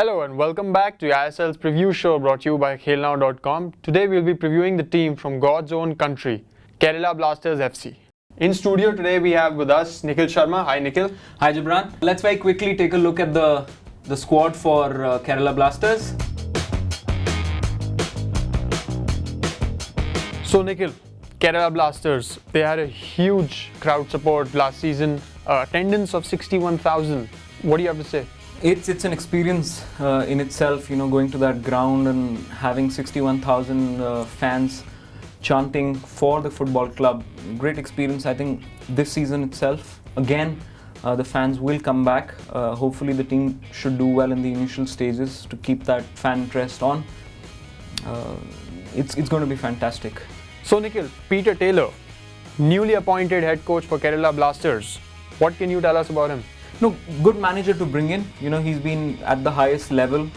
Hello and welcome back to ISL's preview show brought to you by KhelNow.com. Today we'll be previewing the team from God's own country, Kerala Blasters FC. In studio today we have with us Nikhil Sharma. Hi Nikhil. Hi Gibran. Let's very quickly take a look at the squad for Kerala Blasters. So Nikhil, Kerala Blasters, they had a huge crowd support last season, attendance of 61,000. What do you have to say? It's an experience in itself, going to that ground and having 61,000 fans chanting for the football club. Great experience. I think this season itself, again, the fans will come back. Hopefully the team should do well in the initial stages to keep that fan interest on. It's going to be fantastic. So Nikhil, Peter Taylor, newly appointed head coach for Kerala Blasters. What can you tell us about him? No, good manager to bring in. He's been at the highest level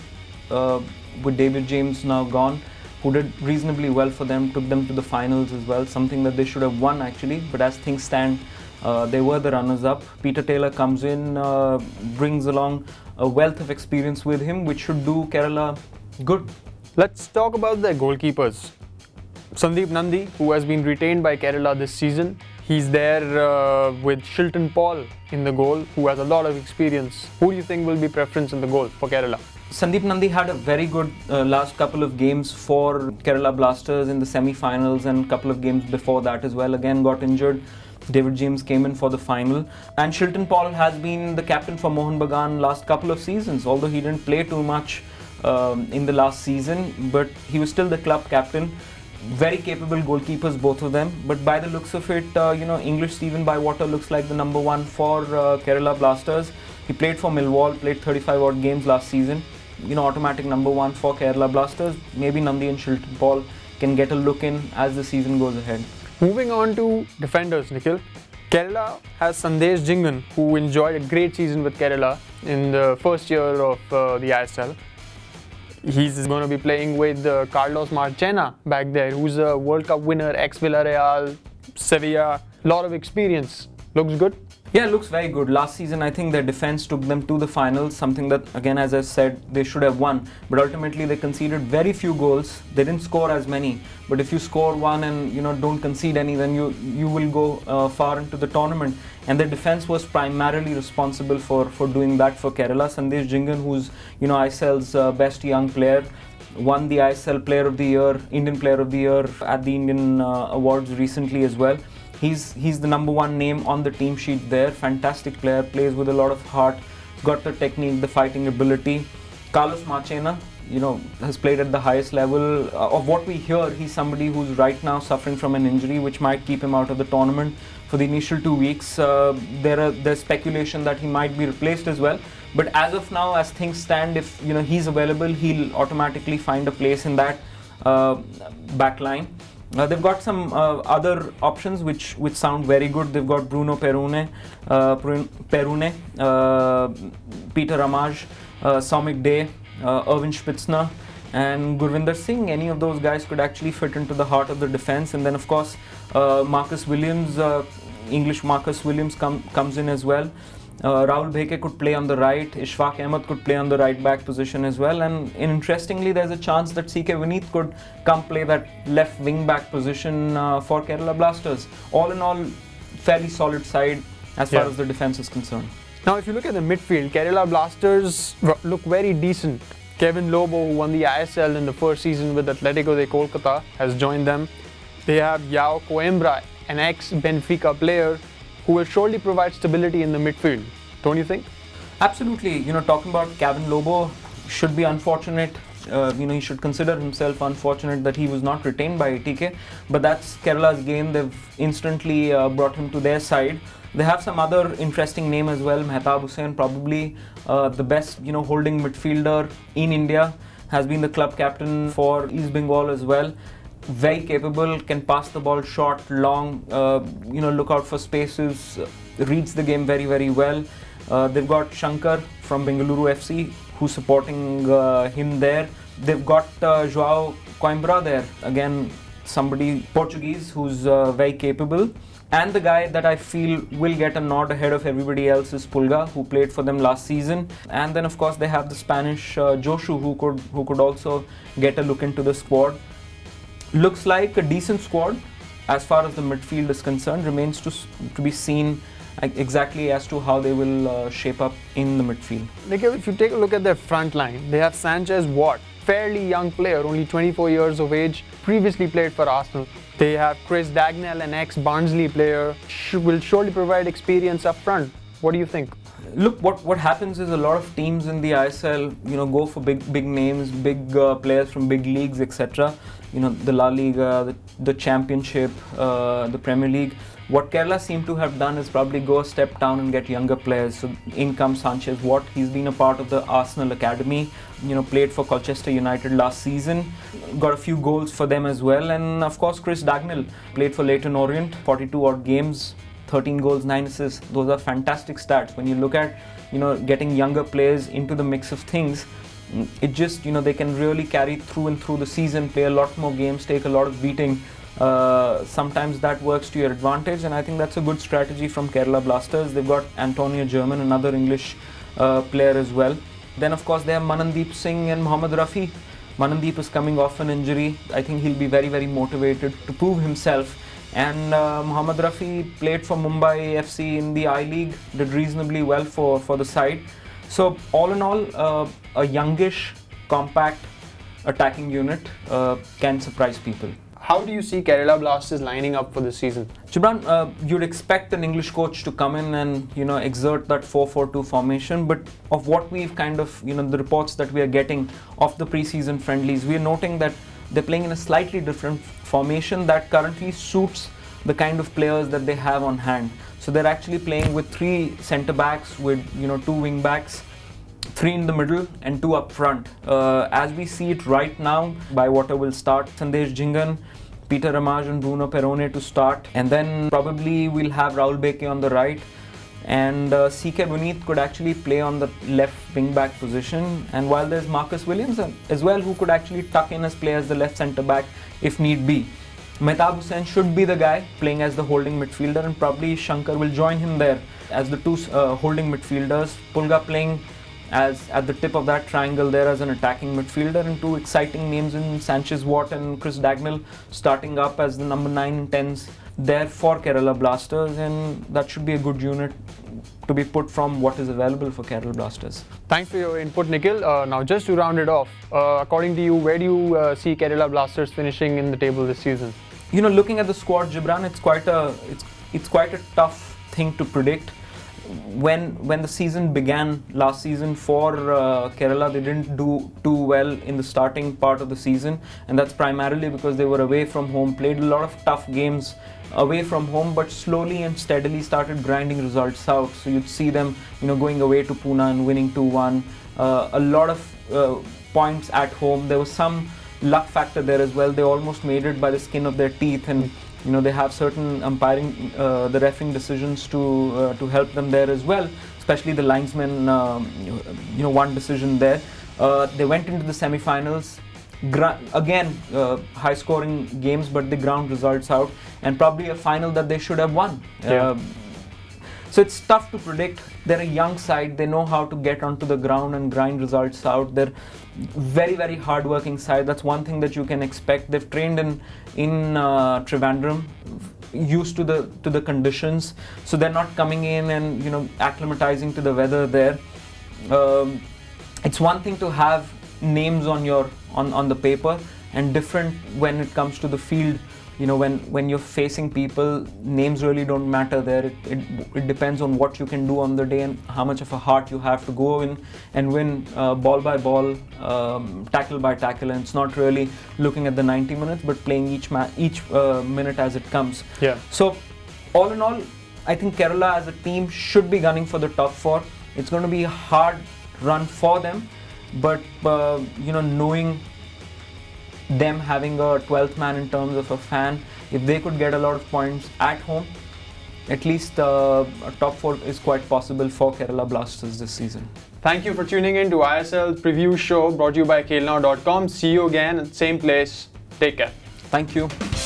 with David James now gone, who did reasonably well for them, took them to the finals as well, something that they should have won actually, but as things stand, they were the runners-up. Peter Taylor comes in, brings along a wealth of experience with him, which should do Kerala good. Let's talk about their goalkeepers. Sandeep Nandi, who has been retained by Kerala this season. He's there with Shilton Paul in the goal, who has a lot of experience. Who do you think will be preference in the goal for Kerala? Sandeep Nandi had a very good last couple of games for Kerala Blasters in the semi-finals and a couple of games before that as well. Again, got injured. David James came in for the final. And Shilton Paul has been the captain for Mohun Bagan last couple of seasons, although he didn't play too much in the last season, but he was still the club captain. Very capable goalkeepers, both of them. But by the looks of it, English Stephen Bywater looks like the number one for Kerala Blasters. He played for Millwall, played 35 odd games last season. Automatic number one for Kerala Blasters. Maybe Nandi and Shilton Paul can get a look in as the season goes ahead. Moving on to defenders, Nikhil. Kerala has Sandesh Jingan, who enjoyed a great season with Kerala in the first year of the ISL. He's going to be playing with Carlos Marchena back there, who's a World Cup winner, ex-Villarreal, Sevilla, lot of experience. Looks good? Yeah, looks very good. Last season, I think their defense took them to the finals, something that, again, as I said, they should have won. But ultimately, they conceded very few goals. They didn't score as many. But if you score one and, don't concede any, then you will go far into the tournament. And their defense was primarily responsible for doing that for Kerala. Sandesh Jingan, who's, ISL's best young player, won the ISL Player of the Year, Indian Player of the Year at the Indian Awards recently as well. He's the number one name on the team sheet there. Fantastic player, plays with a lot of heart, got the technique, the fighting ability. Carlos Marchena, has played at the highest level. Of what we hear, he's somebody who's right now suffering from an injury which might keep him out of the tournament for the initial 2 weeks. There's speculation that he might be replaced as well. But as of now, as things stand, if he's available, he'll automatically find a place in that back line. They've got some other options which sound very good. They've got Bruno Perune, Peter Ramaj, Soumik Day, Irvin Spitzner and Gurvinder Singh. Any of those guys could actually fit into the heart of the defense. And then of course Marcus Williams, English Marcus Williams comes in as well. Rahul Bheke could play on the right, Ishfaq Ahmed could play on the right back position as well, and interestingly there's a chance that CK Vineet could come play that left wing back position for Kerala Blasters. All in all, fairly solid side as far as the defense is concerned. Now if you look at the midfield, Kerala Blasters look very decent. Kevin Lobo, who won the ISL in the first season with Atletico de Kolkata, has joined them. They have Yao Coimbra, an ex-Benfica player, who will surely provide stability in the midfield, don't you think? Absolutely. Talking about Kevin Lobo, should be unfortunate. He should consider himself unfortunate that he was not retained by ATK. But that's Kerala's game. They've instantly brought him to their side. They have some other interesting name as well. Mehtab Hussain, probably the best holding midfielder in India, has been the club captain for East Bengal as well. Very capable, can pass the ball short, long, look out for spaces, reads the game very, very well. They've got Shankar from Bengaluru FC, who's supporting him there. They've got Joao Coimbra there, again, somebody Portuguese who's very capable. And the guy that I feel will get a nod ahead of everybody else is Pulga, who played for them last season. And then of course they have the Spanish Joshu, who could also get a look into the squad. Looks like a decent squad as far as the midfield is concerned. Remains to be seen exactly as to how they will shape up in the midfield. Nikhil, if you take a look at their front line, they have Sanchez Watt, fairly young player, only 24 years of age, previously played for Arsenal. They have Chris Dagnall, an ex-Barnsley player, will surely provide experience up front. What do you think? Look, what happens is a lot of teams in the ISL, go for big names, big players from big leagues, etc. The La Liga, the Championship, the Premier League. What Kerala seem to have done is probably go a step down and get younger players. So in comes Sanchez Watt. He's been a part of the Arsenal academy. Played for Colchester United last season. Got a few goals for them as well. And of course Chris Dagnall played for Leyton Orient, 42 odd games, 13 goals, 9 assists. Those are fantastic stats. When you look at, getting younger players into the mix of things, it just, they can really carry through and through the season, play a lot more games, take a lot of beating. Sometimes that works to your advantage, and I think that's a good strategy from Kerala Blasters. They've got Antonio German, another English player as well. Then of course they have Manandeep Singh and Mohammad Rafi. Manandeep is coming off an injury. I think he'll be very, very motivated to prove himself. And Mohammad Rafi played for Mumbai FC in the I-League, did reasonably well for the side. So all in all, a youngish, compact attacking unit can surprise people. How do you see Kerala Blasters lining up for this season? Gibran, you'd expect an English coach to come in and exert that 4-4-2 formation, but of what we've kind of the reports that we are getting of the pre-season friendlies, we are noting that they're playing in a slightly different formation that currently suits the kind of players that they have on hand. So they're actually playing with 3 centre backs, with 2 wing backs, 3 in the middle and 2 up front. As we see it right now, Bywater will start Sandesh Jhingan, Peter Ramaj and Bruno Perrone to start, and then probably we'll have Rahul Beke on the right, and CK Buneet could actually play on the left wing back position, and while there's Marcus Williams as well, who could actually tuck in as play as the left centre back if need be. Mehtab Hussain should be the guy playing as the holding midfielder, and probably Shankar will join him there as the 2 holding midfielders. Pulga playing as at the tip of that triangle there as an attacking midfielder, and 2 exciting names in Sanchez Watt and Chris Dagnall starting up as the number 9 and 10s there for Kerala Blasters, and that should be a good unit to be put from what is available for Kerala Blasters. Thanks for your input, Nikhil. Now just to round it off, according to you, where do you see Kerala Blasters finishing in the table this season? Looking at the squad, Gibran, it's quite a tough thing to predict. When the season began last season for Kerala, they didn't do too well in the starting part of the season, and that's primarily because they were away from home, played a lot of tough games away from home, but slowly and steadily started grinding results out. So you'd see them going away to Pune and winning 2-1, a lot of points at home. There was some luck factor there as well. They almost made it by the skin of their teeth, and they have certain umpiring, the refereeing decisions to help them there as well, especially the linesman, one decision there. They went into the semi-finals, again, high-scoring games, but they ground results out, and probably a final that they should have won. Yeah. So it's tough to predict. They're a young side. They know how to get onto the ground and grind results out. They're very, very hard-working side. That's one thing that you can expect. They've trained in Trivandrum, used to the conditions. So they're not coming in and acclimatizing to the weather there. It's one thing to have names on the paper, and different when it comes to the field. When you're facing people, names really don't matter there. It depends on what you can do on the day and how much of a heart you have to go in and win ball by ball, tackle by tackle. And it's not really looking at the 90 minutes, but playing each minute as it comes. Yeah. So all in all, I think Kerala as a team should be gunning for the top 4. It's going to be a hard run for them, but knowing them having a 12th man in terms of a fan, if they could get a lot of points at home, at least a top 4 is quite possible for Kerala Blasters this season. Thank you for tuning in to ISL preview show brought to you by khelnow.com. See you again at the same place. Take care. Thank you.